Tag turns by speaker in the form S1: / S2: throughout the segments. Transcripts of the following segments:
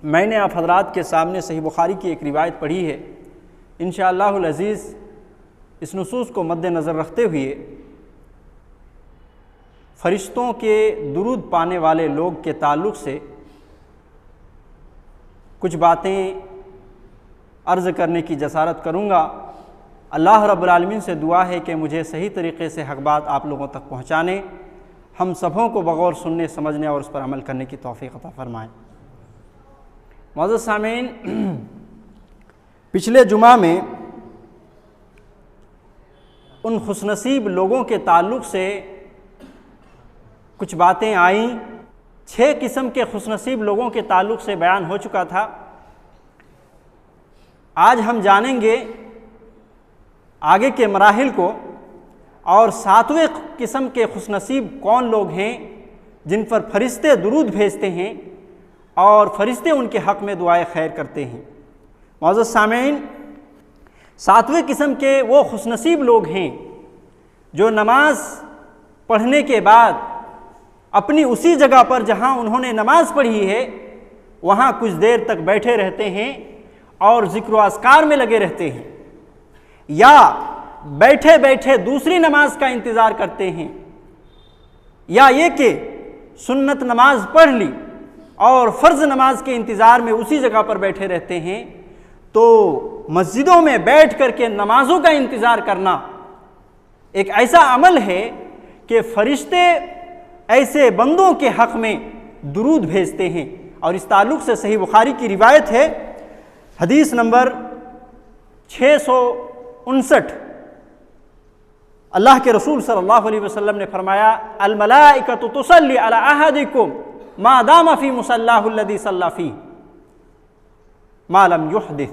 S1: मैंने आप हज़रात के सामने सही बुखारी की एक रिवायत पढ़ी है। इंशाअल्लाहुल अज़ीज़ इस नुसूस को मद्देनज़र रखते हुए फ़रिश्तों के दुरूद पाने वाले लोग के ताल्लुक़ से कुछ बातें अर्ज़ करने की जसारत करूँगा। अल्लाह रब्बुल आलमीन से दुआ है कि मुझे सही तरीक़े से हक़ बात आप लोगों तक पहुँचाने, हम सबों को बग़ौर सुनने समझने और उस पर अमल करने की तौफ़ीक़ अता फ़रमाएँ। मौजूद सामीन, पिछले जुमा में उन खुशनसीब लोगों के ताल्लुक़ से कुछ बातें आईं। 6 किस्म के खुशनसीब लोगों के ताल्लुक़ से बयान हो चुका था। आज हम जानेंगे आगे के मराहिल को और 7वें किस्म के खुशनसीब कौन लोग हैं जिन पर फरिश्ते दुरूद भेजते हैं और फरिश्ते उनके हक़ में दुआए खैर करते हैं। मौजूद सामीन, 7वें किस्म के वो खुशनसीब लोग हैं जो नमाज पढ़ने के बाद अपनी उसी जगह पर जहाँ उन्होंने नमाज पढ़ी है वहाँ कुछ देर तक बैठे रहते हैं और ज़िक्र अस्कार में लगे रहते हैं, या बैठे बैठे दूसरी नमाज का इंतज़ार करते हैं, या ये कि सुन्नत नमाज पढ़ ली और फ़र्ज़ नमाज के इंतज़ार में उसी जगह पर बैठे रहते हैं। तो मस्जिदों में बैठ कर के नमाज़ों का इंतज़ार करना एक ऐसा अमल है कि फ़रिश्ते ऐसे बंदों के हक़ में दुरूद भेजते हैं। और इस ताल्लुक़ से सही बुखारी की रिवायत है, हदीस नंबर 659। अल्लाह के रसूल सल्लल्लाहु अलैहि वसल्लम ने फरमाया, अल मलाइकतु तुसल्ली अला अहदिकुम मा दामा फी मुसल्लाहु अल्लज़ी सल्ला फी मा लम युहदिस,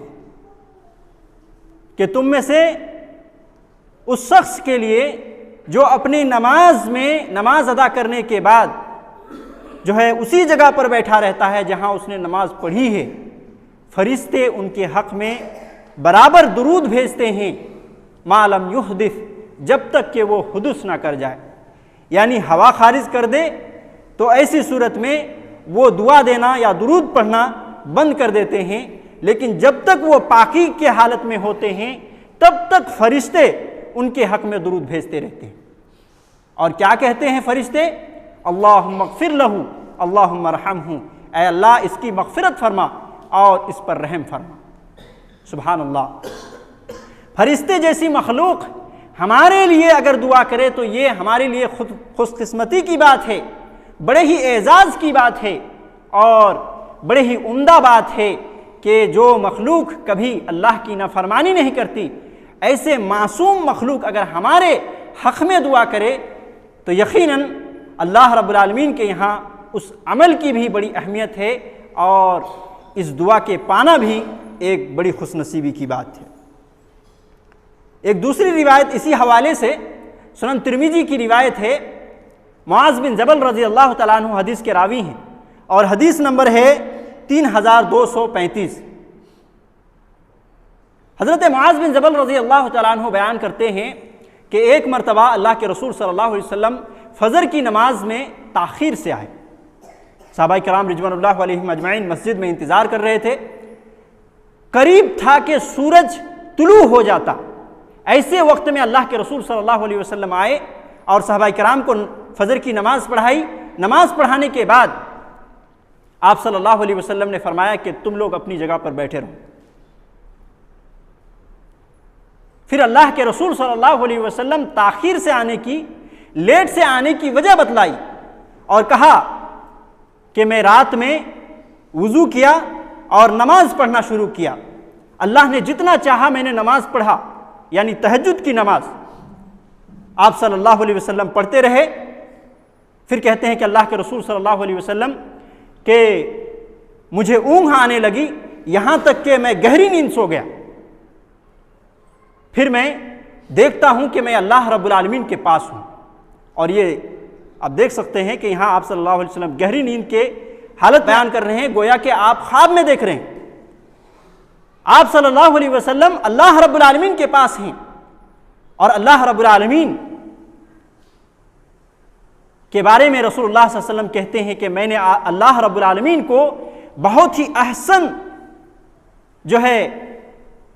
S1: कि तुम में से उस शख्स के लिए जो अपनी नमाज में नमाज अदा करने के बाद जो है उसी जगह पर बैठा रहता है जहां उसने नमाज पढ़ी है, फरिश्ते उनके हक़ में बराबर दुरूद भेजते हैं मा लम युहदिस, जब तक कि वो हुदुस ना कर जाए, यानी हवा खारिज कर दे तो ऐसी सूरत में वो दुआ देना या दुरूद पढ़ना बंद कर देते हैं। लेकिन जब तक वो पाकी के हालत में होते हैं तब तक फरिश्ते उनके हक़ में दुरूद भेजते रहते हैं। और क्या कहते हैं फरिश्ते? अल्लाहुम्मा ग़फ़िर लहू अल्लाहुम्मा रहमहू, ऐ अल्लाह इसकी मग़फ़िरत फरमा और इस पर रहम फरमा। सुभान अल्लाह। फरिश्ते जैसी मखलूक हमारे लिए अगर दुआ करे तो ये हमारे लिए खुद खुशकिस्मती की बात है, बड़े ही एजाज़ की बात है और बड़े ही उम्दा बात है कि जो मखलूक कभी अल्लाह की नाफरमानी नहीं करती, ऐसे मासूम मखलूक अगर हमारे हक़ में दुआ करे तो यकीनन अल्लाह रब्बुल आलमीन के यहाँ उस अमल की भी बड़ी अहमियत है और इस दुआ के पाना भी एक बड़ी खुशनसीबी की बात है। एक दूसरी रिवायत इसी हवाले से सुनन तिरमिज़ी की रिवायत है। मुआज़ बिन जबल रज़ी अल्लाह तआला अन्हु हदीस के रावी हैं और हदीस नंबर है 3235। हज़रत मुआज़ बिन जबल रज़ी अल्लाह तआला अन्हु बयान करते हैं कि एक मरतबा अल्लाह के रसूल सल्लल्लाहु अलैहि वसल्लम फ़जर की नमाज में ताख़ीर से आए। सहाबाए किराम रिज़वानुल्लाह अलैहिम अजमईन मस्जिद में इंतज़ार कर रहे थे। करीब था कि सूरज तुलू हो जाता। ऐसे वक्त में अल्लाह के रसूल सल्लल्लाहु अलैहि वसल्लम आए और सहाबाए किराम को फ़जर की नमाज़ पढ़ाई। नमाज़ पढ़ाने के बाद आप सल्लल्लाहु अलैहि वसल्लम ने फरमाया कि तुम लोग अपनी जगह पर बैठे रहो। फिर अल्लाह के रसूल सल्लल्लाहु अलैहि वसल्लम ताख़ीर से आने की, लेट से आने की वजह बतलाई और कहा कि मैं रात में वुज़ू किया और नमाज पढ़ना शुरू किया। अल्लाह ने जितना चाहा मैंने नमाज पढ़ा, यानी तहज्जुद की नमाज आप सल्लल्लाहु अलैहि वसल्लम पढ़ते रहे। फिर कहते हैं कि अल्लाह के रसूल सल्लल्लाहु अलैहि वसल्लम के मुझे ऊँघ आने लगी, यहाँ तक कि मैं गहरी नींद सो गया। फिर मैं देखता हूँ कि मैं अल्लाह रब्बुल आलमीन के पास हूँ। और ये आप देख सकते हैं कि यहाँ आप सल्लल्लाहु अलैहि वसल्लम गहरी नींद के हालत बयान कर रहे हैं, गोया कि आप ख्वाब में देख रहे हैं। आप सल्लल्लाहु अलैहि वसल्लम अल्लाह रब्बुल आलमीन के पास हैं और अल्लाह रब्बुल आलमीन के बारे में रसूलुल्लाह सल्लल्लाहु अलैहि वसल्लम कहते हैं कि मैंने अल्लाह रब्बुल आलमीन को बहुत ही अहसन जो है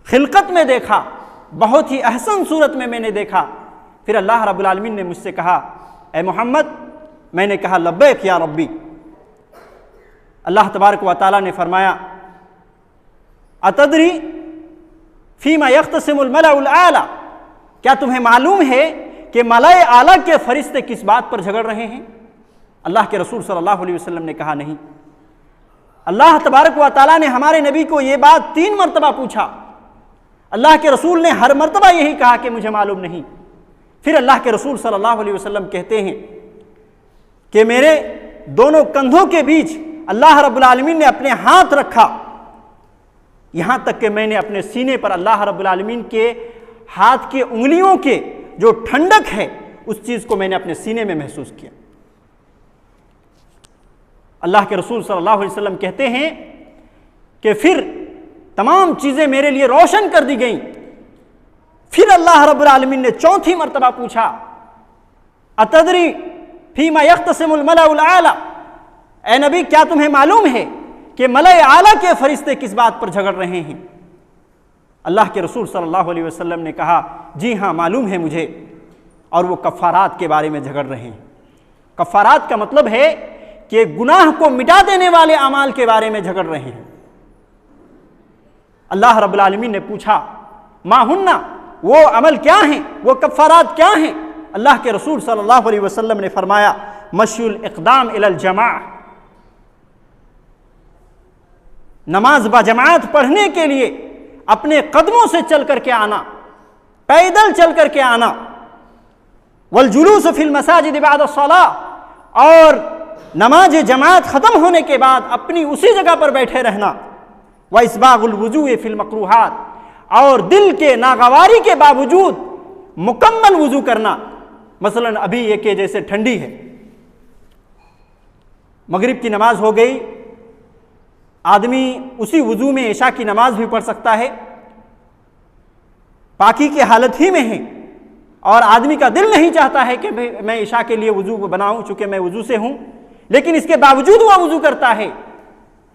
S1: खिलकत में देखा, बहुत ही अहसन सूरत में मैंने देखा। फिर अल्लाह रब्बुल आलमीन ने मुझसे कहा, ए मोहम्मद। मैंने कहा लब्बैक या रब्बी। अल्लाह तबारक व तआला ने फरमाया, अतदरी फीमा यख्तसिमुल मलाउल आला, क्या तुम्हें मालूम है कि मलाए आला के फरिश्ते किस बात पर झगड़ रहे हैं? अल्लाह के रसूल सल्लल्लाहु अलैहि वसल्लम ने कहा, नहीं। अल्लाह तबारक व तआला ने हमारे नबी को यह बात 3 मरतबा पूछा। अल्लाह के रसूल ने हर मरतबा यही कहा कि मुझे मालूम नहीं। फिर अल्लाह के रसूल सल्लल्लाहु अलैहि वसल्लम कहते हैं कि मेरे दोनों कंधों के बीच अल्लाह रब्बुल आलमीन ने अपने हाथ रखा, यहां तक कि मैंने अपने सीने पर अल्लाह रब्बुल आलमीन के हाथ की उंगलियों के जो ठंडक है उस चीज को मैंने अपने सीने में महसूस किया। अल्लाह के रसूल सल्लल्लाहु अलैहि वसल्लम कहते हैं कि फिर तमाम चीजें मेरे लिए रोशन कर दी गईं। फिर अल्लाह रब्बुल आलमीन ने 4थी मरतबा पूछा, अतदरी फीमा यख्तसिमुल मलाउल आला, ए नबी क्या तुम्हें मालूम है कि मलाए आला के फरिश्ते किस बात पर झगड़ रहे हैं? अल्लाह के रसूल सल्लल्लाहु अलैहि वसल्लम ने कहा, जी हाँ मालूम है मुझे, और वो कफ़ारात के बारे में झगड़ रहे हैं। कफ़ारात का मतलब है कि गुनाह को मिटा देने वाले अमाल के बारे में झगड़ रहे हैं। अल्लाह रब्बुल आलमीन ने पूछा, मा हुन्ना, वो अमल क्या हैं, वो कफ़ारात क्या हैं? अल्लाह के रसूल सल्लल्लाहु अलैहि वसल्लम ने फरमाया, मश्युल इक़दाम इलल जमाअ, नमाज बजमात पढ़ने के लिए अपने कदमों से चल करके आना, पैदल चल करके आना, वल जुलूस फिल मसाजिद बाद सलाह, और नमाज जमात खत्म होने के बाद अपनी उसी जगह पर बैठे रहना, व इसबागुल वुजू फिल मकरूहात, और दिल के नागवारी के बावजूद मुकम्मल वुजू करना। मसलन अभी ये के जैसे ठंडी है, मगरिब की नमाज हो गई, आदमी उसी वुजू में इशा की नमाज भी पढ़ सकता है, पाकी की हालत ही में है, और आदमी का दिल नहीं चाहता है कि मैं इशा के लिए वुजू बनाऊं, चूंकि मैं वुजू से हूं, लेकिन इसके बावजूद वह वुजू करता है।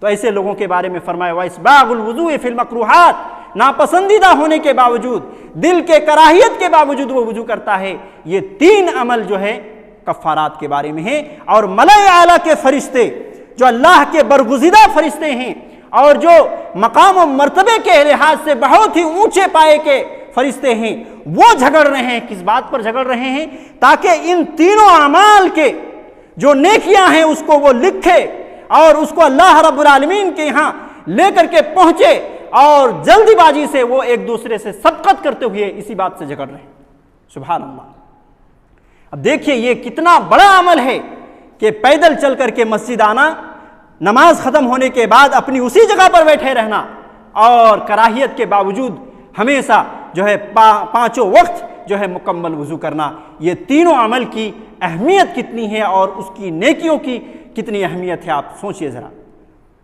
S1: तो ऐसे लोगों के बारे में फरमाया, व इसबागुल वुजू फिल मकरूहात, नापसंदीदा होने के बावजूद, दिल के कराहियत के बावजूद वो वुजू करता है। ये 3 अमल जो है कफ़ारात के बारे में है। और मलाए आला के फरिश्ते जो अल्लाह के बरगुज़िदा फरिश्ते हैं और जो मकाम और मर्तबे के लिहाज से बहुत ही ऊंचे पाए के फरिश्ते हैं, वो झगड़ रहे हैं। किस बात पर झगड़ रहे हैं? ताकि इन तीनों अमाल के जो नेकियां हैं उसको वो लिखे और उसको अल्लाह रब्बुल आलमीन के यहाँ लेकर के पहुंचे, और जल्दीबाजी से वो एक दूसरे से सबकत करते हुए इसी बात से झगड़ रहे हैं। सुभान अल्लाह। अब देखिए ये कितना बड़ा अमल है कि पैदल चल करके मस्जिद आना, नमाज खत्म होने के बाद अपनी उसी जगह पर बैठे रहना, और कराहियत के बावजूद हमेशा जो है पांचों वक्त जो है मुकम्मल वुजू करना। ये तीनों अमल की अहमियत कितनी है और उसकी नेकियों की कितनी अहमियत है, आप सोचिए जरा।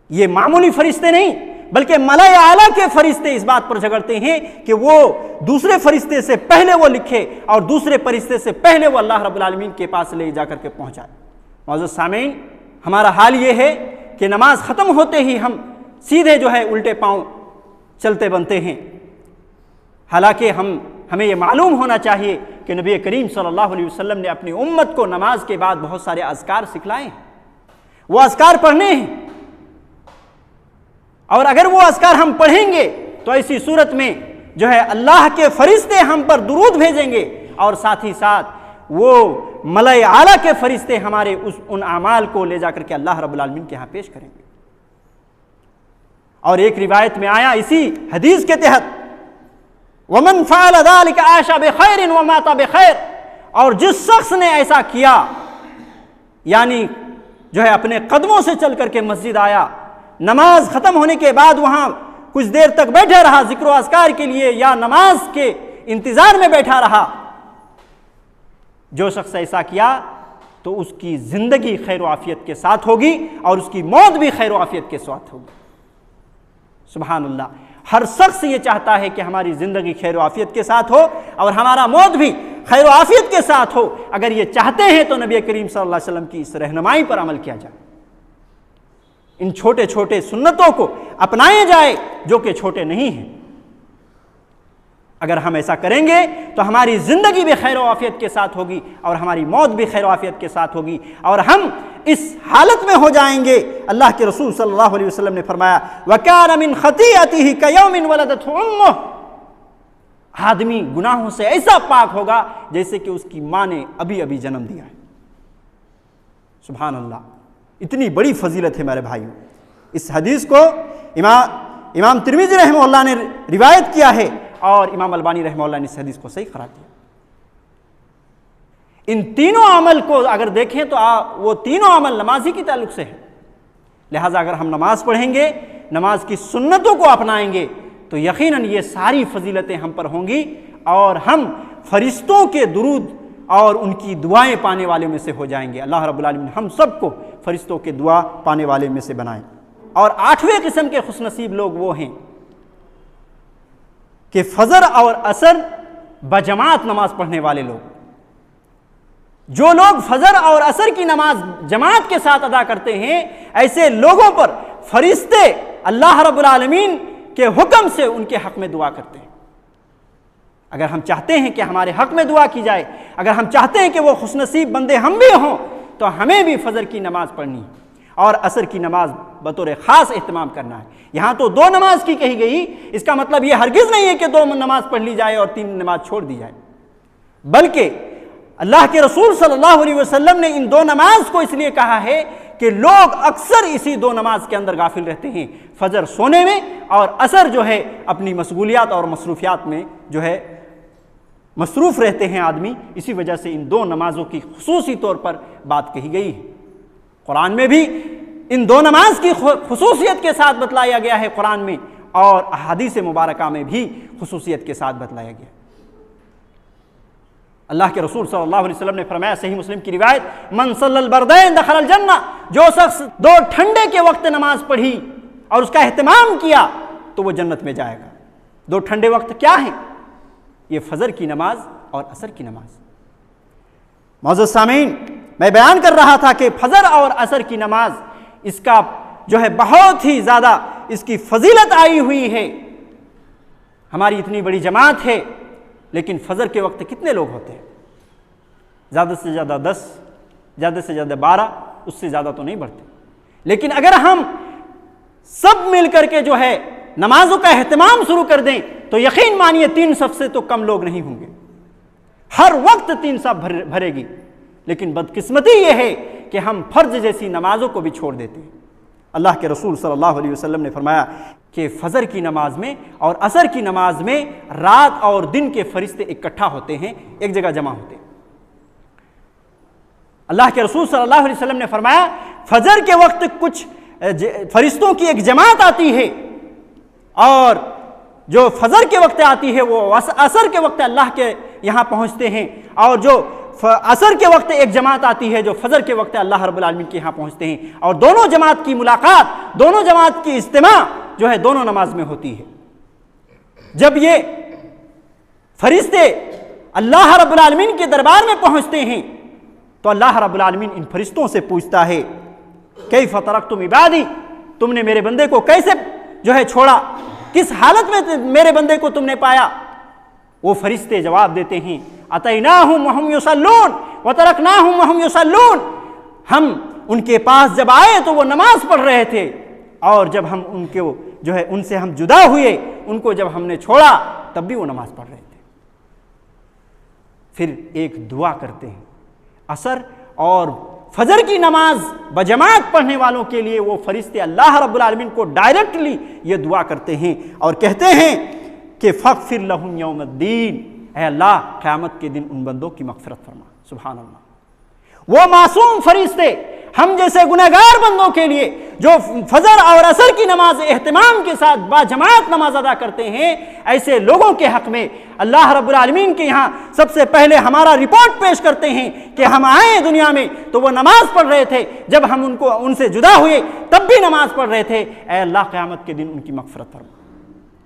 S1: ये मामूली फरिश्ते नहीं बल्कि मलाए आला के फरिश्ते इस बात पर झगड़ते हैं कि वो दूसरे फरिश्ते से पहले वो लिखे और दूसरे फरिश्ते से पहले वो अल्लाह रब्बुल आलमीन के पास ले जाकर के पहुंचाए। मौजूद सामीन, हमारा हाल ये है कि नमाज ख़त्म होते ही हम सीधे जो है उल्टे पांव चलते बनते हैं। हालांकि हमें ये मालूम होना चाहिए कि नबी करीम सल्लल्लाहु अलैहि वसल्लम ने अपनी उम्मत को नमाज के बाद बहुत सारे अज़कार सिखलाए हैं, वो अज़कार पढ़ने हैं। और अगर वो अज़कार हम पढ़ेंगे तो ऐसी सूरत में जो है अल्लाह के फरिश्ते हम पर दुरूद भेजेंगे, और साथ ही साथ वो मलाए आला के फरिश्ते हमारे उन अमाल को ले जाकर के अल्लाह रब्बुल आलमीन के यहाँ पेश करेंगे। और एक रिवायत में आया इसी हदीस के तहत, वमन फ़अल ज़ालिका आशा बिखैरिन व माता बिखैर, और जिस शख्स ने ऐसा किया, यानी जो है अपने कदमों से चल करके मस्जिद आया, नमाज खत्म होने के बाद वहां कुछ देर तक बैठा रहा जिक्र अज़कार के लिए या नमाज के इंतजार में बैठा रहा, जो शख्स ऐसा किया तो उसकी जिंदगी खैर व आफियत के साथ होगी और उसकी मौत भी खैर व आफियत के साथ होगी। सुभान अल्लाह। हर शख्स ये चाहता है कि हमारी जिंदगी खैर व आफियत के साथ हो और हमारा मौत भी खैर व आफियत के साथ हो। अगर ये चाहते हैं तो नबी करीम सल्लल्लाहु अलैहि वसल्लम की इस रहनुमाई पर अमल किया जाए। इन छोटे छोटे सुन्नतों को अपनाए जाए जो कि छोटे नहीं हैं। अगर हम ऐसा करेंगे तो हमारी ज़िंदगी भी खैर और आफियत के साथ होगी और हमारी मौत भी खैर और आफियत के साथ होगी और हम इस हालत में हो जाएंगे। अल्लाह के रसूल सल्लल्लाहु अलैहि वसल्लम ने फरमाया, वकान मिन खतीअतिही कयौमिन वलदतहु उम्मुह, आदमी गुनाहों से ऐसा पाक होगा जैसे कि उसकी माँ ने अभी अभी जन्म दिया है। सुभान अल्लाह, इतनी बड़ी फजीलत है मेरे भाइयों। इस हदीस को इमाम तिरमिज़ी रहमहुल्लाह ने रिवायत किया है और इमाम अलबानी रहमहुल्लाह ने इस हदीस को सही करार दिया। इन तीनों अमल को अगर देखें तो वो तीनों अमल नमाजी के ताल्लुक से है। लिहाजा अगर हम नमाज पढ़ेंगे, नमाज की सुन्नतों को अपनाएंगे तो यकीनन ये सारी फजीलतें हम पर होंगी और हम फरिश्तों के दुरूद और उनकी दुआएं पाने वाले में से हो जाएंगे। अल्लाह रब्बुल आलमीन हम सबको फरिश्तों के दुआ पाने वाले में से बनाएं। और 8वें किस्म के खुशनसीब लोग वो हैं कि फजर और असर बजमात नमाज पढ़ने वाले लोग। जो लोग फजर और असर की नमाज जमात के साथ अदा करते हैं, ऐसे लोगों पर फरिश्ते अल्लाह रब्बुल आलमीन के हुक्म से उनके हक में दुआ करते हैं। अगर हम चाहते हैं कि हमारे हक में दुआ की जाए, अगर हम चाहते हैं कि वो खुशनसीब बंदे हम भी हों, तो हमें भी फजर की नमाज पढ़नी है और असर की नमाज बतौर ख़ास एहतमाम करना है। यहाँ तो 2 नमाज की कही गई, इसका मतलब ये हरगिज़ नहीं है कि 2 नमाज पढ़ ली जाए और 3 नमाज छोड़ दी जाए, बल्कि अल्लाह के रसूल सल्लल्लाहु अलैहि वसल्लम ने इन 2 नमाज को इसलिए कहा है कि लोग अक्सर इसी 2 नमाज के अंदर गाफिल रहते हैं, फजर सोने में और असर जो है अपनी मशगूलियात और मसरूफियात में जो है मसरूफ़ रहते हैं आदमी। इसी वजह से इन 2 नमाजों की खुसूसी तौर पर बात कही गई है। कुरान में भी इन 2 नमाज की खुसूसियत के साथ बतलाया गया है कुरान में, और अहादीस मुबारका में भी खुसूसियत के साथ बतलाया गया। अल्लाह के रसूल सल्लल्लाहु अलैहि वसल्लम ने फरमाया, सही मुस्लिम की रिवायत, मन सल्लल बरदैन दखलल जन्नह, जो शख्स 2 ठंडे के वक्त नमाज पढ़ी और उसका एहतमाम किया तो वो जन्नत में जाएगा। 2 ठंडे वक्त क्या है? ये फजर की नमाज और असर की नमाज। मौजूद सामीन, मैं बयान कर रहा था कि फजर और असर की नमाज, इसका जो है बहुत ही ज़्यादा इसकी फजीलत आई हुई है। हमारी इतनी बड़ी जमात है, लेकिन फजर के वक्त कितने लोग होते हैं? ज़्यादा से ज़्यादा 10, ज़्यादा से ज़्यादा 12, उससे ज़्यादा तो नहीं बढ़ते। लेकिन अगर हम सब मिल करके जो है नमाजों का एहतमाम शुरू कर दें तो यकीन मानिए 3 सफ से तो कम लोग नहीं होंगे। हर वक्त 3 सफ भरेगी। लेकिन बदकिस्मती यह है कि हम फर्ज जैसी नमाजों को भी छोड़ देते हैं। अल्लाह के रसूल सल्लल्लाहु अलैहि वसल्लम ने फरमाया कि फजर की नमाज में और असर की नमाज में रात और दिन के फरिश्ते इकट्ठा होते हैं, एक जगह जमा होते हैं। अल्लाह के रसूल सल्लल्लाहु अलैहि वसल्लम ने फरमाया, फजर के वक्त कुछ फरिश्तों की एक जमात आती है और जो फजर के वक्त आती है वो असर के वक्त अल्लाह के यहाँ पहुँचते हैं, और जो असर के वक्त एक जमात आती है जो फजर के वक्त अल्लाह रब्बुल आलमीन के यहाँ पहुँचते हैं। और दोनों जमात की मुलाकात, दोनों जमात की इज्तिमा जो है दोनों नमाज में होती है। जब ये फरिश्ते अल्लाह रब्बुल आलमीन के दरबार में पहुँचते हैं तो अल्लाह रब्बुल आलमीन इन फरिश्तों से पूछता है, कैफ़ तरक्तुम इबादी, तुमने मेरे बंदे को कैसे जो है छोड़ा, किस हालत में मेरे बंदे को तुमने पाया? वो फरिश्ते जवाब देते हैं, अतैनाहुम वहुम युसल्लून व तरकनाहुम वहुम युसल्लून, हम उनके पास जब आए तो वो नमाज पढ़ रहे थे, और जब हम उनके जो है उनसे हम जुदा हुए, उनको जब हमने छोड़ा तब भी वो नमाज पढ़ रहे थे। फिर एक दुआ करते हैं। असर और फजर की नमाज बजमात पढ़ने वालों के लिए वो फरिश्ते अल्लाह रब्बुल आलमीन को डायरेक्टली ये दुआ करते हैं और कहते हैं कि फ़ग़फ़िर लहुम यौमद्दीन, ऐ अल्लाह क़यामत के दिन उन बंदों की मग़फ़िरत फरमा। सुभान अल्लाह। वो मासूम फरिश्ते हम जैसे गुनहगार बंदों के लिए जो फजर और असर की नमाज एहतमाम के साथ बाजमात नमाज अदा करते हैं, ऐसे लोगों के हक़ में अल्लाह रब्बुल आलमीन के यहाँ सबसे पहले हमारा रिपोर्ट पेश करते हैं कि हम आए दुनिया में तो वो नमाज पढ़ रहे थे, जब हम उनसे जुदा हुए तब भी नमाज पढ़ रहे थे, ऐ अल्लाह क़यामत के दिन उनकी मग़फ़िरत फरमा।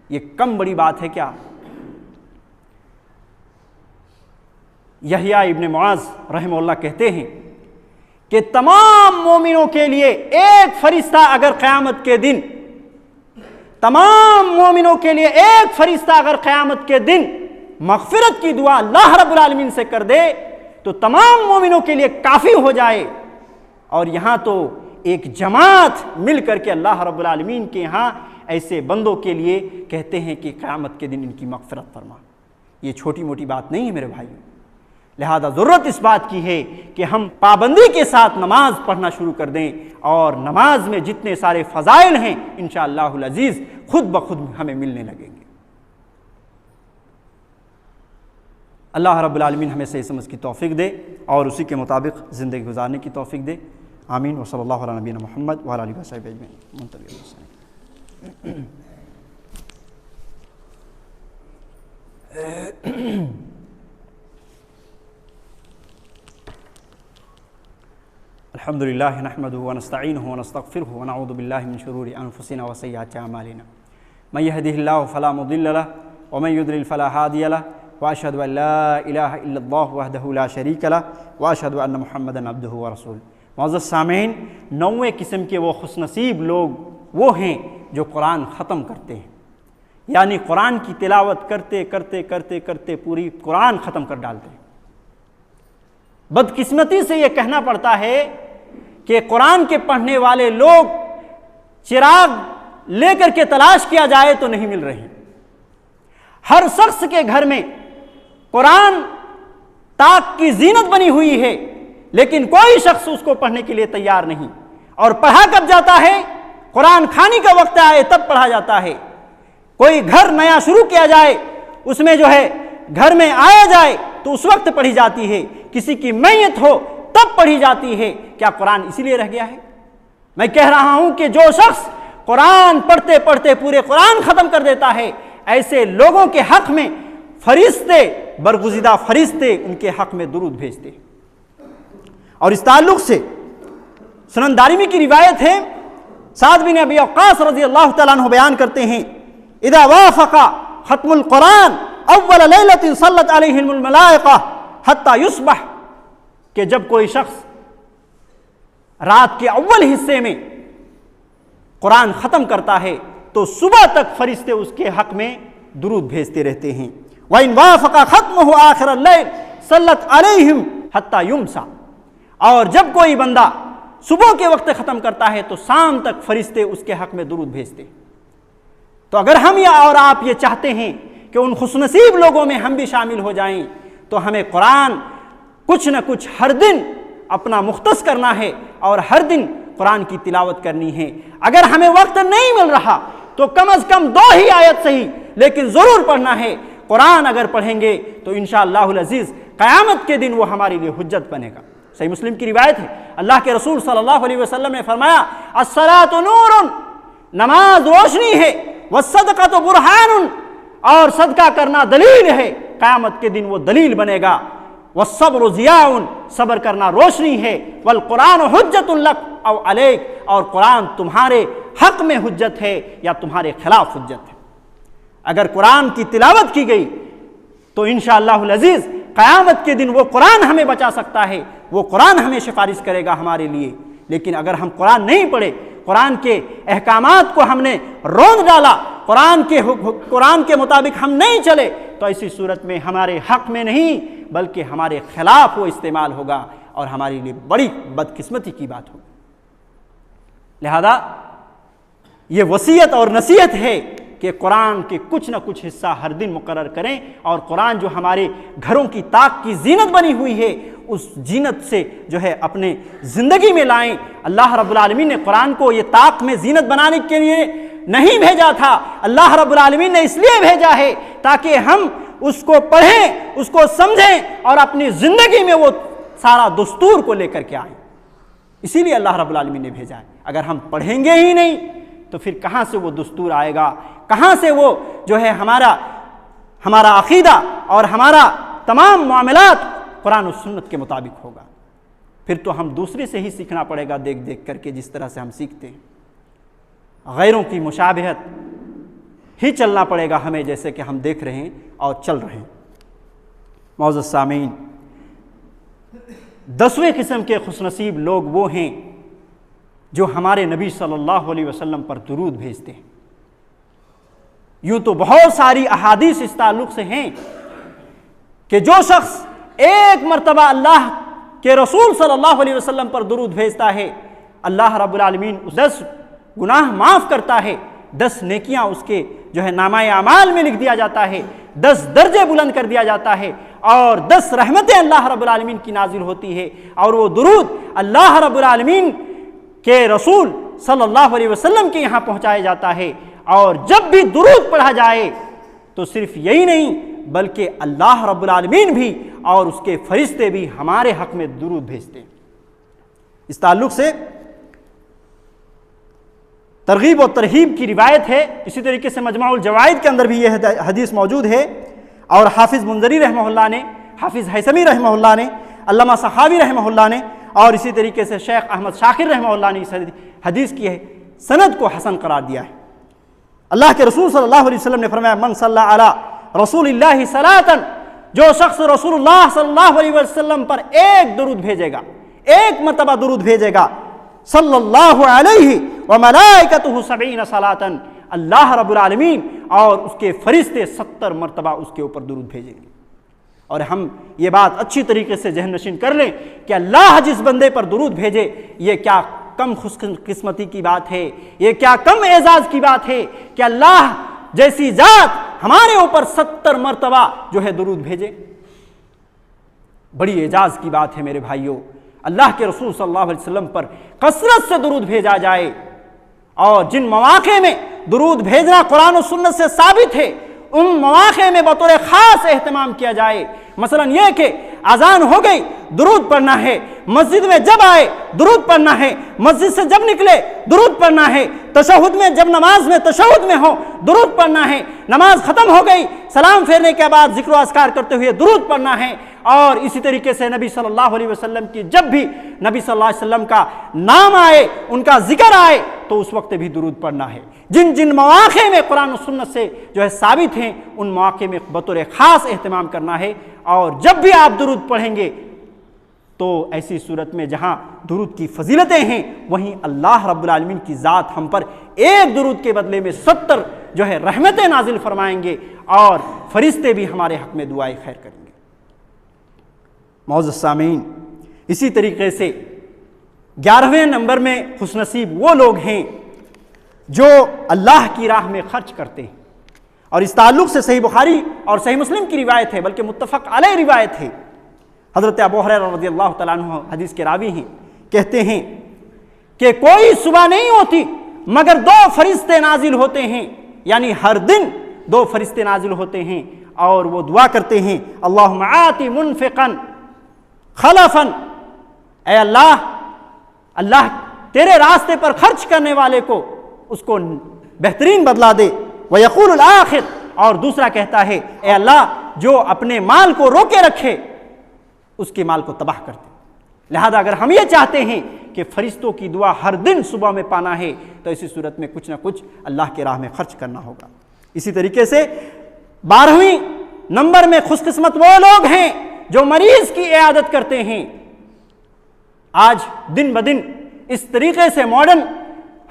S1: ये कम बड़ी बात है क्या? यहया इब्न मुआज़ रहमहुल्लाह कहते हैं कि तमाम मोमिनों के लिए एक फरिश्ता अगर क़यामत के दिन, तमाम मोमिनों के लिए एक फरिश्ता अगर क़यामत के दिन मग़फ़िरत की दुआ अल्लाह रब्बुल आलमीन से कर दे तो तमाम मोमिनों के लिए काफ़ी हो जाए। और यहाँ तो एक जमात मिल करके अल्लाह रब्बुल आलमीन के यहाँ ऐसे बंदों के लिए कहते हैं कि क़यामत के दिन इनकी मग़फ़िरत फरमा। ये छोटी मोटी बात नहीं है मेरे भाई। लिहाजा ज़रूरत इस बात की है कि हम पाबंदी के साथ नमाज पढ़ना शुरू कर दें और नमाज में जितने सारे फ़ज़ाइल हैं इंशाअल्लाहुल अज़ीज़ खुद ब खुद हमें मिलने लगेंगे। अल्लाह रब्बुल आलमीन हमें सही समझ की तौफ़ीक़ दे और उसी के मुताबिक ज़िंदगी गुजारने की तौफ़ीक़ दे। आमीन व सल्लल्लाहु अला नबीना मुहम्मद व अला आलिहि व सहबिहि अजमईन। अल्हम्दुलिल्लाह नहमदुहु व नस्तईनुहु व नस्तगफिरुहु व नऊज़ु बिल्लाहि मिन शुरूरि अनफुसिना व सय्यिआति अमालिना मन यहदिहिल्लाहु फला मुदिल्ल लहु व मन युद्लिल फला हादिय लहु व अशहदु अन ला इलाहा इल्लल्लाहु वहदहु ला शरीक लहु व अशहदु अन्न मुहम्मदन अब्दुहु व रसूलुहु। मुअज़्ज़ज़ सामीन, 9वें किस्म के वो खुशनसीब लोग वो हैं जो कुरान ख़त्म करते हैं, यानी कुरान की तिलावत करते करते करते करते पूरी कुरान ख़त्म कर डालते हैं। बदकिस्मती से ये कहना पड़ता है कि कुरान के पढ़ने वाले लोग चिराग लेकर के तलाश किया जाए तो नहीं मिल रहे। हर शख्स के घर में कुरान ताक की जीनत बनी हुई है, लेकिन कोई शख्स उसको पढ़ने के लिए तैयार नहीं। और पढ़ा कब जाता है? कुरान खाने का वक्त आए तब पढ़ा जाता है। कोई घर नया शुरू किया जाए, उसमें जो है घर में आया जाए तो उस वक्त पढ़ी जाती है। किसी की मैयत हो तब पढ़ी जाती है। क्या कुरान इसीलिए रह गया है? मैं कह रहा हूं कि जो शख्स कुरान पढ़ते पढ़ते पूरे कुरान खत्म कर देता है, ऐसे लोगों के हक में फरिश्ते, बरगुज़िदा फरिश्ते उनके हक में दुरूद भेजते। और इस ताल्लुक से सुनन दारिमी की रिवायत है, साद बिन अबी वक्कास रज़ियल्लाहु तआला अन्हु बयान करते हैं, इदा वाफ़क़ा ख़त्मुल कुरान अव्वल लैलतिन सल्लत अलैहिल मलाइका हत्ता युस्बह, कि जब कोई शख्स रात के अव्वल हिस्से में कुरान ख़त्म करता है तो सुबह तक फरिश्ते उसके हक में दुरूद भेजते रहते हैं। व इन वाफ़क़ा ख़त्मुहु आखिरल लैल सल्लत अलैहिम हत्ता युमसा, और जब कोई बंदा सुबह के वक्त ख़त्म करता है तो शाम तक फरिश्ते उसके हक में दुरूद भेजते। तो अगर हम या और आप ये चाहते हैं कि उन खुशनसीब लोगों में हम भी शामिल हो जाएं, तो हमें कुरान कुछ न कुछ हर दिन अपना मुख्तस करना है और हर दिन कुरान की तिलावत करनी है। अगर हमें वक्त नहीं मिल रहा तो कम से कम 2 ही आयत सही, लेकिन ज़रूर पढ़ना है। कुरान अगर पढ़ेंगे तो इंशाअल्लाहुल अज़ीज़ क़यामत के दिन वो हमारे लिए हुज्जत बनेगा। सही मुस्लिम की रिवायत है, अल्लाह के रसूल सल्लल्लाहु अलैहि वसल्लम ने फरमाया, अस्सलातु नूरुन, नमाज रोशनी है, वस्सदक़तु बुरहानुन, और सदका करना दलील है। क़यामत के दिन वो दलील बनेगा। वस्सब्रु ज़ियाउन, सब्र करना रोशनी है। वल कुरान हुज्जतुन लक औ अलैक, और कुरान तुम्हारे हक में हुज्जत है या तुम्हारे खिलाफ हुज्जत है। अगर कुरान की तिलावत की गई तो इंशाअल्लाहुल अज़ीज़ क़यामत के दिन वो कुरान हमें बचा सकता है, वो कुरान हमें सिफारिश करेगा हमारे लिए। लेकिन अगर हम कुरान नहीं पढ़े, कुरान के अहकामात को हमने रोंद डाला, कुरान के मुताबिक हम नहीं चले, तो ऐसी सूरत में हमारे हक में नहीं बल्कि हमारे खिलाफ वो इस्तेमाल होगा और हमारे लिए बड़ी बदकिस्मती की बात होगी। लिहाजा ये वसीयत और नसीहत है कि कुरान के कुछ न कुछ हिस्सा हर दिन मुकर्रर करें, और कुरान जो हमारे घरों की ताक की जीनत बनी हुई है उस जीनत से जो है अपने ज़िंदगी में लाएं। अल्लाह रब्बुल आलमीन ने कुरान को ये ताक में जीनत बनाने के लिए नहीं भेजा था। अल्लाह रब्बुल आलमीन ने इसलिए भेजा है ताकि हम उसको पढ़ें, उसको समझें और अपनी ज़िंदगी में वो सारा दस्तूर को लेकर के आएँ। इसीलिए अल्लाह रब्बुल आलमीन ने भेजा है। अगर हम पढ़ेंगे ही नहीं तो फिर कहाँ से वो दस्तूर आएगा, कहाँ से वो जो है हमारा अक़ीदा और हमारा तमाम मामलात कुरान और सुन्नत के मुताबिक होगा। फिर तो हम दूसरे से ही सीखना पड़ेगा, देख देख करके, जिस तरह से हम सीखते हैं। गैरों की मुशाबहत ही चलना पड़ेगा हमें, जैसे कि हम देख रहे हैं और चल रहे हैं। मौजूद सामीन, 10वें किस्म के खुशनसीब लोग वो हैं जो हमारे नबी सल्लल्लाहु अलैहि वसल्लम पर दुरूद भेजते हैं। यूं तो बहुत सारी अहादीस इस ताल्लुक से हैं कि जो शख्स एक मरतबा अल्लाह के रसूल सल्लल्लाहु अलैहि वसल्लम पर दुरूद भेजता है, अल्लाह रब्बुल आलमीन उस 10 गुनाह माफ़ करता है, 10 नेकियां उसके जो है नामाए अमाल में लिख दिया जाता है, 10 दर्जे बुलंद कर दिया जाता है और 10 रहमतें अल्लाह रब्बुल आलमीन की नाजिल होती है। और वो दुरूद अल्लाह रब्बुल आलमीन के रसूल सल्लल्लाहु अलैहि वसल्लम के यहाँ पहुँचाया जाता है। और जब भी दुरूद पढ़ा जाए तो सिर्फ यही नहीं बल्कि अल्लाह रब्बुल आलमीन भी और उसके फरिश्ते भी हमारे हक में दुरूद भेजते हैं। इस ताल्लुक से तरगीब और तरहीब की रिवायत है। इसी तरीके से मजमाउल जवाइद के अंदर भी यह हदीस मौजूद है और हाफिज़ मुंज़री रहमहुल्लाह ने, हाफिज़ हैसमी रहमहुल्लाह ने, अल्लामा सखावी रहमहुल्लाह ने और इसी तरीके से शेख अहमद शाकिर रहमहुल्लाह ने इस हदीस की सनद को हसन करार दिया है। अल्लाह के रसूल सल्लल्लाहु अलैहि वसल्लम ने फरमाया, मन सल्ला अला रसूलिल्लाहि सलातन, जो शख्स रसूलुल्लाह सल्लल्लाहु अलैहि वसल्लम पर एक दुरूद भेजेगा, एक मरतबा दुरूद भेजेगा, सल्लल्लाहु अलैहि व मलाइकतुहु 70 सलातन, अल्लाह रब्बुल आलमीन और उसके फरिश्ते 70 मरतबा उसके ऊपर दुरूद भेजेंगे। और हम ये बात अच्छी तरीके से जहन नशीन कर लें कि अल्लाह जिस बंदे पर दुरूद भेजे, ये क्या कम खुशकिस्मती की बात है, ये क्या कम एजाज की बात है कि अल्लाह जैसी जात हमारे ऊपर 70 मरतबा जो है दुरूद भेजे। बड़ी एजाज की बात है मेरे भाइयों। अल्लाह के रसूल सल्लल्लाहु अलैहि वसल्लम पर कसरत से दुरूद भेजा जाए और जिन मौके में दुरूद भेजना कुरान और सुन्नत से साबित है, उन मौके में बतौर खास एहतमाम किया जाए। मसलन यह कि अजान हो गई, दुरूद पढ़ना है, मस्जिद में जब आए दुरूद पढ़ना है, मस्जिद से जब निकले दुरूद पढ़ना है, तशहुद में जब नमाज में तशहुद में हो दुरूद पढ़ना है, नमाज खत्म हो गई सलाम फेरने के बाद जिक्र अस्कार करते हुए दुरूद पढ़ना है। और इसी तरीके से नबी सल्लल्लाहु अलैहि वसल्लम की जब भी नबी सल्लल्लाहु अलैहि वसल्लम का नाम आए, उनका जिक्र आए तो उस वक्त भी दुरूद पढ़ना है। जिन जिन मौके में कुरान और सुन्नत से जो है साबित हैं, उन मौके में बतौर ख़ास एहतमाम करना है। और जब भी आप दुरूद पढ़ेंगे तो ऐसी सूरत में जहाँ दुरूद की फजीलतें हैं, वहीं अल्लाह रब्बुल आलमीन की ज़ात हम पर एक दुरूद के बदले में 70 जो है रहमतें नाजिल फरमाएंगे और फरिश्ते भी हमारे हक में दुआए खैर करेंगे। मौजूद सामीन, इसी तरीके से 11वें नंबर में खुशनसीब वो लोग हैं जो अल्लाह की राह में खर्च करते हैं। और इस ताल्लुक से सही बुखारी और सही मुस्लिम की रिवायत है, बल्कि मुत्तफ़क़ अलैह रिवायत है। हज़रत अबू हुरैरा रज़ियल्लाहु तआला अन्हु हदीस के रावी हैं, कहते हैं कि कोई सुबह नहीं होती मगर 2 फरिश्ते नाजिल होते हैं, यानी हर दिन 2 फरिश्ते नाजिल होते हैं और वो दुआ करते हैं, अल्लाहुम्मा आति मुनफ़िक़न खलफ़न, ऐ अल्लाह, अल्लाह तेरे रास्ते पर खर्च करने वाले को उसको बेहतरीन बदला दे। वयक़ूलुल आखिर, और दूसरा कहता है, ऐ अल्लाह जो अपने माल को रोके रखे उसके माल को तबाह कर दे। लिहाजा अगर हम ये चाहते हैं कि फरिश्तों की दुआ हर दिन सुबह में पाना है तो इसी सूरत में कुछ ना कुछ अल्लाह के राह में खर्च करना होगा। इसी तरीके से 12वें नंबर में खुशकिस्मत वो लोग हैं जो मरीज की इयादत करते हैं। आज दिन ब दिन इस तरीके से मॉडर्न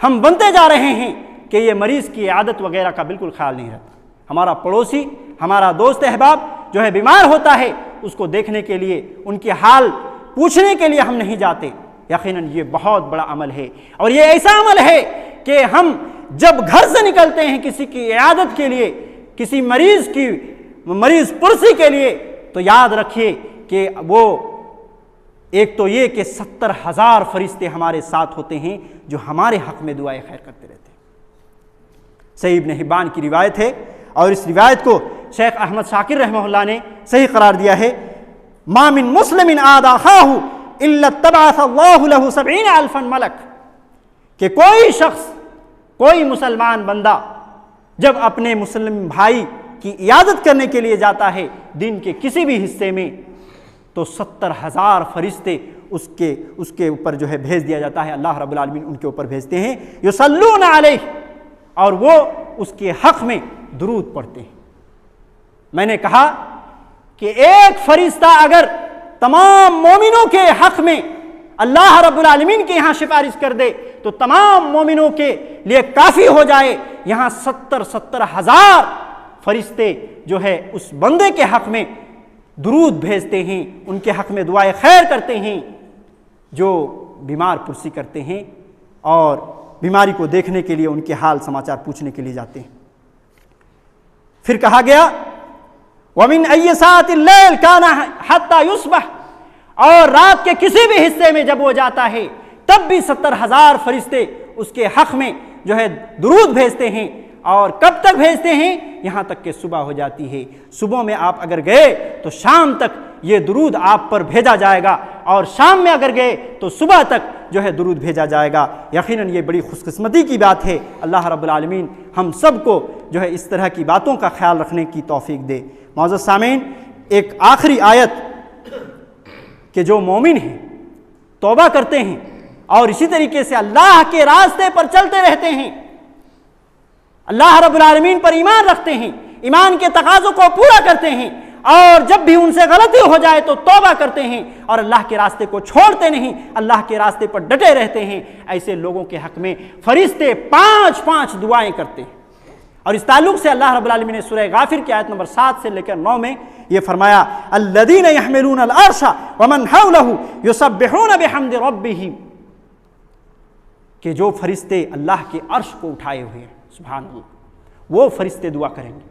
S1: हम बनते जा रहे हैं कि ये मरीज की इयादत वगैरह का बिल्कुल ख्याल नहीं रहता। हमारा पड़ोसी, हमारा दोस्त अहबाब जो है बीमार होता है, उसको देखने के लिए, उनके हाल पूछने के लिए हम नहीं जाते। यकीनन ये बहुत बड़ा अमल है और ये ऐसा अमल है कि हम जब घर से निकलते हैं किसी की इयादत के लिए, किसी मरीज पुरसी के लिए, तो याद रखिए कि वो एक तो ये कि 70,000 फरिश्ते हमारे साथ होते हैं जो हमारे हक में दुआएं खैर करते रहते हैं। सही इब्न हिब्बान की रिवायत है और इस रिवायत को शेख अहमद शाकिर रहमहुल्लाह ने सही करार दिया है। मा मिन मुस्लिमिन आदा अखाहु इल्ला तबअसल्लाहु लहु 70 अल्फन मलक, कि कोई शख्स, कोई मुसलमान बंदा जब अपने मुस्लिम भाई की इयादत करने के लिए जाता है दिन के किसी भी हिस्से में, तो 70,000 फरिश्ते उसके ऊपर जो है भेज दिया जाता है। अल्लाह रब्बुल आलमीन उनके ऊपर भेजते हैं, युसल्लूना अलैहि, और वो उसके हक में दुरूद पढ़ते हैं। मैंने कहा कि एक फरिश्ता अगर तमाम मोमिनों के हक में अल्लाह रब्बुल आलमीन के यहाँ सिफारिश कर दे तो तमाम मोमिनों के लिए काफ़ी हो जाए। यहाँ 70 हज़ार फरिश्ते जो है उस बंदे के हक में दुरूद भेजते हैं, उनके हक में दुआए खैर करते हैं, जो बीमार पुरसी करते हैं और बीमारी को देखने के लिए उनके हाल समाचार पूछने के लिए जाते हैं। फिर कहा गया वमिन अय्यसातिल लैल काना हत्ता युस्बह, और रात के किसी भी हिस्से में जब वो जाता है तब भी 70 हज़ार फरिश्ते उसके हक में जो है दुरूद भेजते हैं। और कब तक भेजते हैं? यहाँ तक कि सुबह हो जाती है। सुबह में आप अगर गए तो शाम तक ये दुरूद आप पर भेजा जाएगा, और शाम में अगर गए तो सुबह तक जो है दुरूद भेजा जाएगा। यकीनन ये बड़ी खुशकिस्मती की बात है। अल्लाह रब्बुल आलमीन हम सब को जो है इस तरह की बातों का ख्याल रखने की तौफीक दे। मौजूद सामीन, एक आखिरी आयत कि जो मोमिन हैं तौबा करते हैं और इसी तरीके से अल्लाह के रास्ते पर चलते रहते हैं, अल्लाह रब्बुल आलमीन पर ईमान रखते हैं, ईमान के तकाज़ों को पूरा करते हैं, और जब भी उनसे गलती हो जाए तो तौबा करते हैं और अल्लाह के रास्ते को छोड़ते नहीं, अल्लाह के रास्ते पर डटे रहते हैं, ऐसे लोगों के हक में फरिश्ते 5-5 दुआएं करते हैं। और इस ताल्लुक से अल्लाह रब्बुल आलमीन ने सूरह गाफिर की आयत नंबर 7 से लेकर 9 में ये फरमाया, अल्लज़ीना यहमिलूना अल-अर्शा व मन हौलहु युसब्बिहूना बिहम्दि रब्बिहिम, कि जो फरिश्ते अल्लाह के अर्श को उठाए हुए हैं, सुभान अल्लाह, वो फरिश्ते दुआ करेंगे।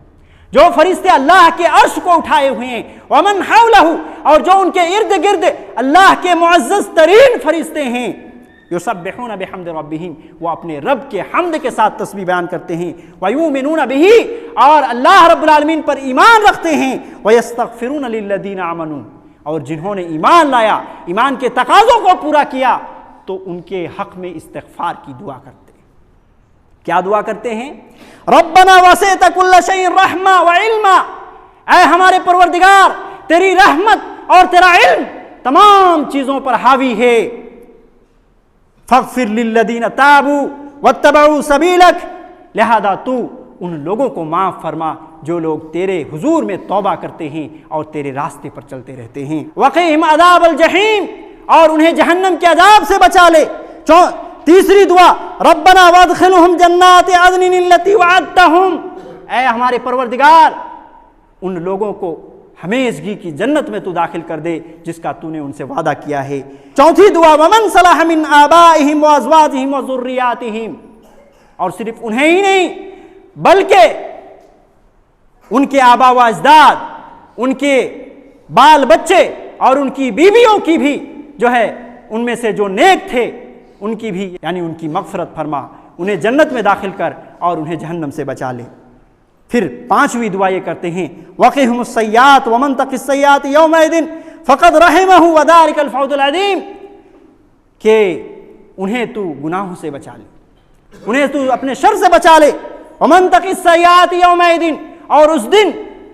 S1: जो फरिश्ते अल्लाह के अर्श को उठाए हुए हैं, व मन हौलहु, और जो उनके इर्द गिर्द अल्लाह के मुअज़्ज़ज़ तरीन फरिश्ते हैं, युसब्बिहूना बिहम्दि रब्बिहिम, वो अपने रब के हम्द के साथ तस्बीह बयान करते हैं, व युमिनूना बिही, और अल्लाह रब्बुल आलमीन पर ईमान रखते हैं, व यस्तगफिरूना लिल्लज़ीना आमनू, और जिन्होंने ईमान लाया, ईमान के तकाज़ों को पूरा किया, तो उनके हक में इस्तिग़फ़ार की दुआ करते हैं। क्या दुआ करते हैं? रब्बना वसिअत कुल्ल शैइन रहमा व इल्मा, ऐ हमारे परवरदिगार, तेरी रहमत और तेरा इल्म तमाम चीज़ों पर हावी है। फ़ग़फ़िर लिल्लज़ीना ताबू वत्तबऊ सबीलक, लिहाजा तू उन लोगों को माफ़ फरमा जो लोग तेरे हुजूर में तौबा करते हैं और तेरे रास्ते पर चलते रहते हैं। वक़ीहिम अज़ाबल जहीम, और उन्हें जहन्नम के अजाब से बचा ले। तीसरी दुआ, रब्बना वअदखिलहुम जन्नाति अदनिन अल्लती वअदतहुम, ऐ हमारे परवरदिगार, उन लोगों को हमेशगी की जन्नत में तू दाखिल कर दे जिसका तूने उनसे वादा किया है। चौथी दुआ, वमन सलह मिन आबाइहिम व अज़वाजिहिम व ज़ुर्रियातिहिम, और सिर्फ उन्हें ही नहीं बल्कि उनके आबा व अजदाद, उनके बाल बच्चे और उनकी बीवियों की भी जो है उनमें से जो नेक थे उनकी भी, यानी उनकी मग़फ़िरत फरमा, उन्हें जन्नत में दाखिल कर और उन्हें जहन्नम से बचा ले। फिर 5वीं दुआ ये करते हैं, वक़ीहुमुस सय्यात वमन तक़िस सय्यात यौमइदिन फ़क़द रहमहु व ज़ालिकल फ़ौज़ुल अज़ीम, कि उन्हें तू गुनाहों से बचा ले, उन्हें तू अपने शर से बचा ले। वमन तक़िस सय्यात यौमइदिन, और उस दिन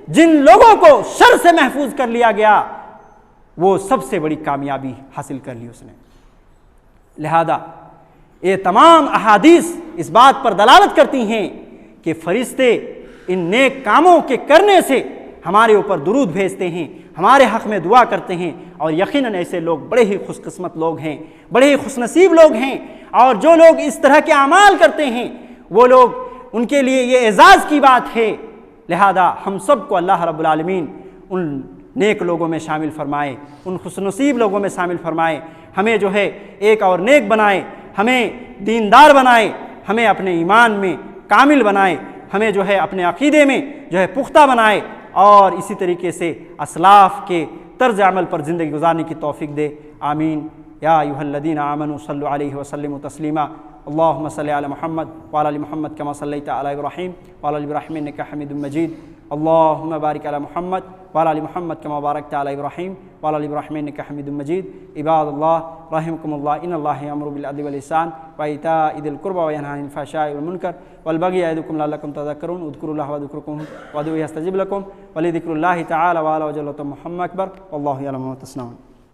S1: जिन लोगों को शर से महफूज कर लिया गया वो सबसे बड़ी कामयाबी हासिल कर ली उसने। लिहाजा ये तमाम अहादीस इस बात पर दलालत करती हैं कि फरिश्ते इन नेक कामों के करने से हमारे ऊपर दुरूद भेजते हैं, हमारे हक़ में दुआ करते हैं, और यकीनन ऐसे लोग बड़े ही खुशकिस्मत लोग हैं, बड़े ही खुशनसीब लोग हैं। और जो लोग इस तरह के अमाल करते हैं वो लोग, उनके लिए ये एजाज़ की बात है। लिहाजा हम सब को अल्लाह रब्बुल आलमीन उन नेक लोगों में शामिल फरमाए, उन खुशनसीब लोगों में शामिल फरमाए, हमें जो है एक और नेक बनाए, हमें दीनदार बनाए, हमें अपने ईमान में कामिल बनाए, हमें जो है अपने अक़ीदे में जो है पुख्ता बनाए, और इसी तरीके से असलाफ़ के तर्ज अमल पर ज़िंदगी गुजारने की तौफ़ीक दे। आमीन। या अय्युहल्लज़ीना आमनू सल्लु अलैहि व सल्लिमू तस्लीमा। अल्लाहुम्मा सल्लि अला मुहम्मद व अला आलि मुहम्मद कमा सल्लैता अला इब्राहीम व अला आलि इब्राहीम इन्नका हमीदुम मजीद। अल्लाहुम्मा बारिक अला मुहम्मद व अला आलि मुहम्मद कमा बारकता अला इब्राहीम व अला आलि इब्राहीम इन्नका हमीदुम मजीद। इबादल्लाह रहिमकुमुल्लाह, इन्नल्लाह यअमुरु बिल अदलि वल इहसान व इताइ दिल कुर्बा व यनहा अनिल फ़हशाइ वल मुनकर वल बग़ी यइदुकुम लअल्लकुम तज़क्करून। उज़्कुरुल्लाह वज़्कुरुकुम वदऊहु यस्तजिब लकुम व लिज़िक्रिल्लाहि तआला व अला वजल्लतु मुहम्मद अकबर। वल्लाहु यअलमु मा तस्नऊन।